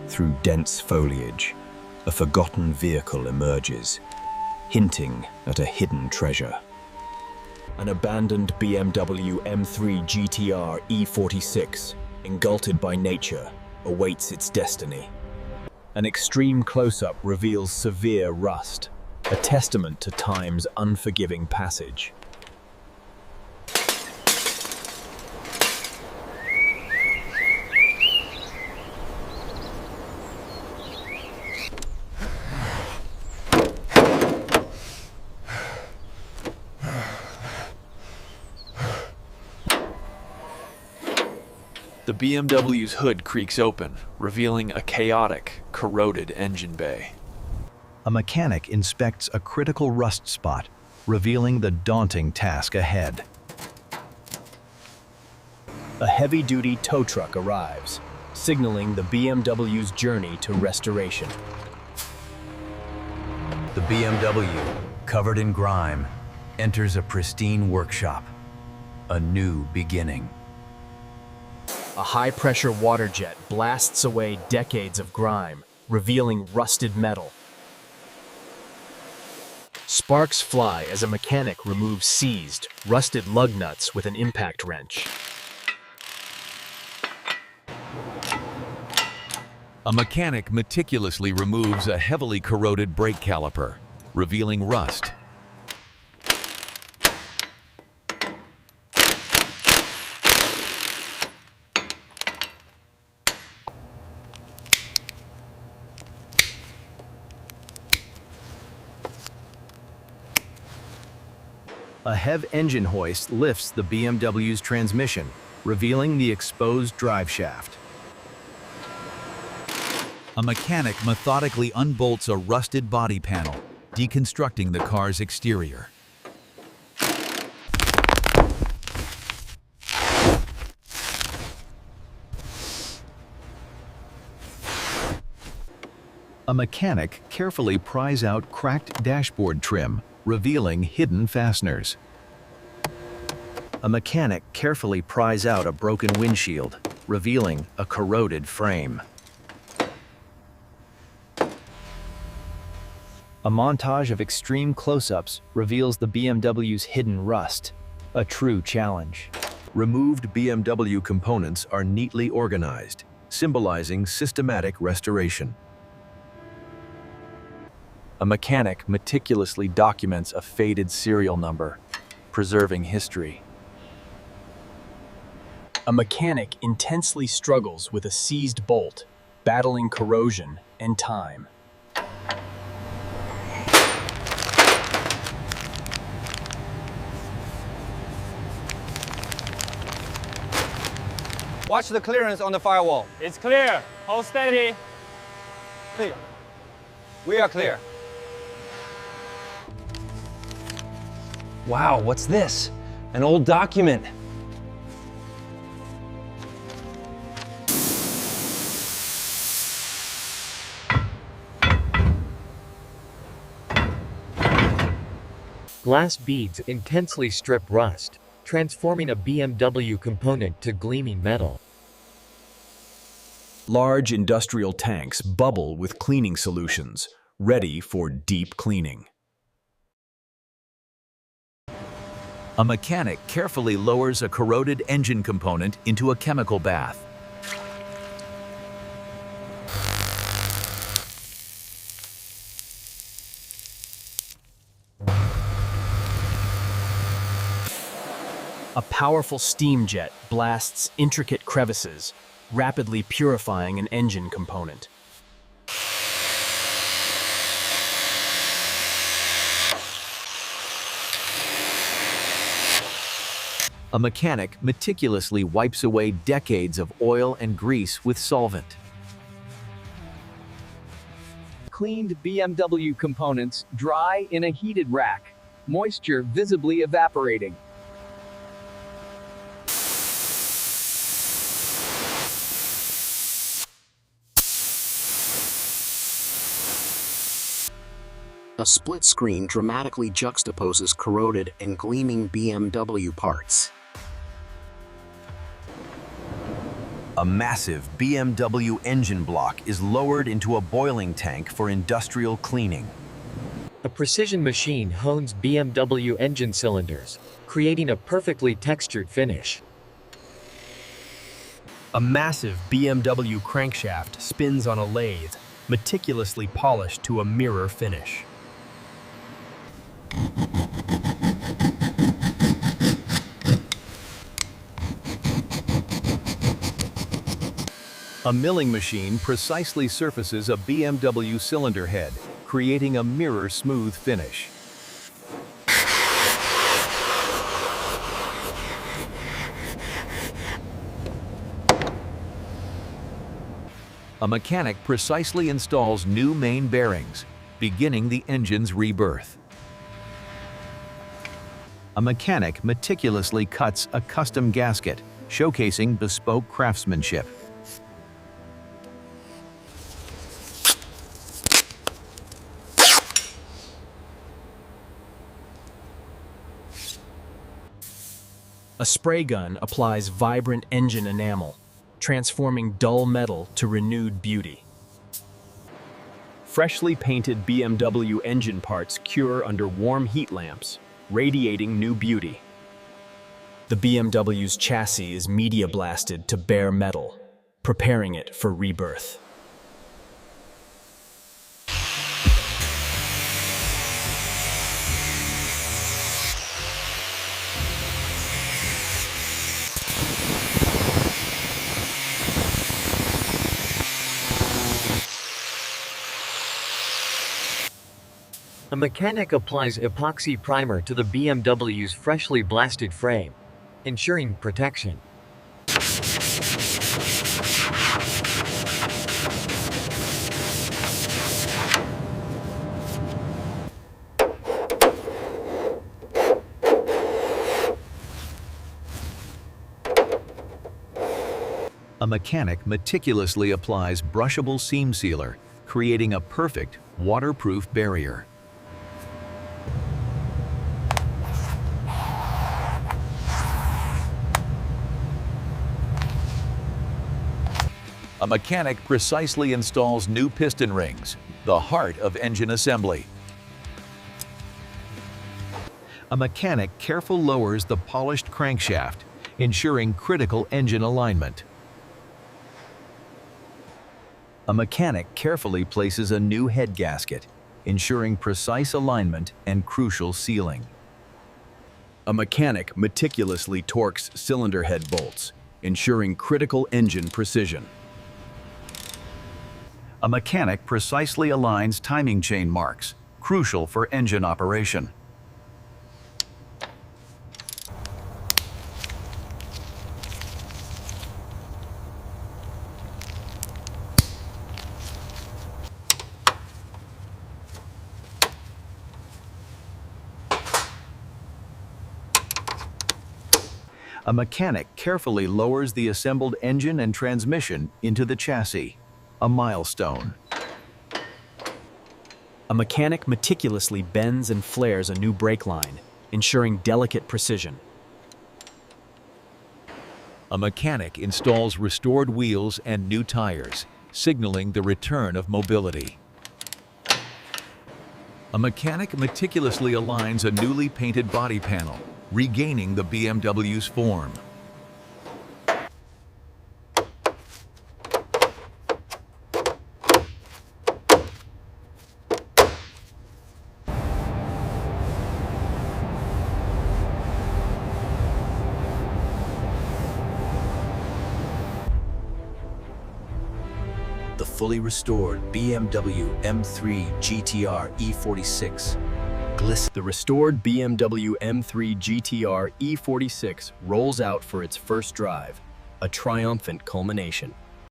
through dense foliage, a forgotten vehicle emerges, hinting at a hidden treasure. An abandoned BMW M3 GTR E46, engulfed by nature, awaits its destiny. An extreme close-up reveals severe rust, a testament to time's unforgiving passage. The BMW's hood creaks open, revealing a chaotic, corroded engine bay. A mechanic inspects a critical rust spot, revealing the daunting task ahead. A heavy-duty tow truck arrives, signaling the BMW's journey to restoration. The BMW, covered in grime, enters a pristine workshop. A new beginning. A high-pressure water jet blasts away decades of grime, revealing rusted metal. Sparks fly as a mechanic removes seized, rusted lug nuts with an impact wrench. A mechanic meticulously removes a heavily corroded brake caliper, revealing rust. A HEV engine hoist lifts the BMW's transmission, revealing the exposed drive shaft. A mechanic methodically unbolts a rusted body panel, deconstructing the car's exterior. A mechanic carefully pries out cracked dashboard trim, revealing hidden fasteners. A mechanic carefully pries out a broken windshield, revealing a corroded frame. A montage of extreme close-ups reveals the BMW's hidden rust, a true challenge. Removed BMW components are neatly organized, symbolizing systematic restoration. A mechanic meticulously documents a faded serial number, preserving history. A mechanic intensely struggles with a seized bolt, battling corrosion and time. Watch the clearance on the firewall. It's clear. Hold steady. Clear. We are clear. Wow, what's this? An old document. Glass beads intensely strip rust, transforming a BMW component to gleaming metal. Large industrial tanks bubble with cleaning solutions, ready for deep cleaning. A mechanic carefully lowers a corroded engine component into a chemical bath. A powerful steam jet blasts intricate crevices, rapidly purifying an engine component. A mechanic meticulously wipes away decades of oil and grease with solvent. Cleaned BMW components dry in a heated rack, moisture visibly evaporating. A split screen dramatically juxtaposes corroded and gleaming BMW parts. A massive BMW engine block is lowered into a boiling tank for industrial cleaning. A precision machine hones BMW engine cylinders, creating a perfectly textured finish. A massive BMW crankshaft spins on a lathe, meticulously polished to a mirror finish. A milling machine precisely surfaces a BMW cylinder head, creating a mirror-smooth finish. A mechanic precisely installs new main bearings, beginning the engine's rebirth. A mechanic meticulously cuts a custom gasket, showcasing bespoke craftsmanship. A spray gun applies vibrant engine enamel, transforming dull metal to renewed beauty. Freshly painted BMW engine parts cure under warm heat lamps, radiating new beauty. The BMW's chassis is media blasted to bare metal, preparing it for rebirth. A mechanic applies epoxy primer to the BMW's freshly blasted frame, ensuring protection. A mechanic meticulously applies brushable seam sealer, creating a perfect, waterproof barrier. A mechanic precisely installs new piston rings, the heart of engine assembly. A mechanic carefully lowers the polished crankshaft, ensuring critical engine alignment. A mechanic carefully places a new head gasket, ensuring precise alignment and crucial sealing. A mechanic meticulously torques cylinder head bolts, ensuring critical engine precision. A mechanic precisely aligns timing chain marks, crucial for engine operation. A mechanic carefully lowers the assembled engine and transmission into the chassis, a milestone. A mechanic meticulously bends and flares a new brake line, ensuring delicate precision. A mechanic installs restored wheels and new tires, signaling the return of mobility. A mechanic meticulously aligns a newly painted body panel, regaining the BMW's form. The fully restored BMW M3 GTR E46 glistens. The restored BMW M3 GTR E46 rolls out for its first drive, a triumphant culmination.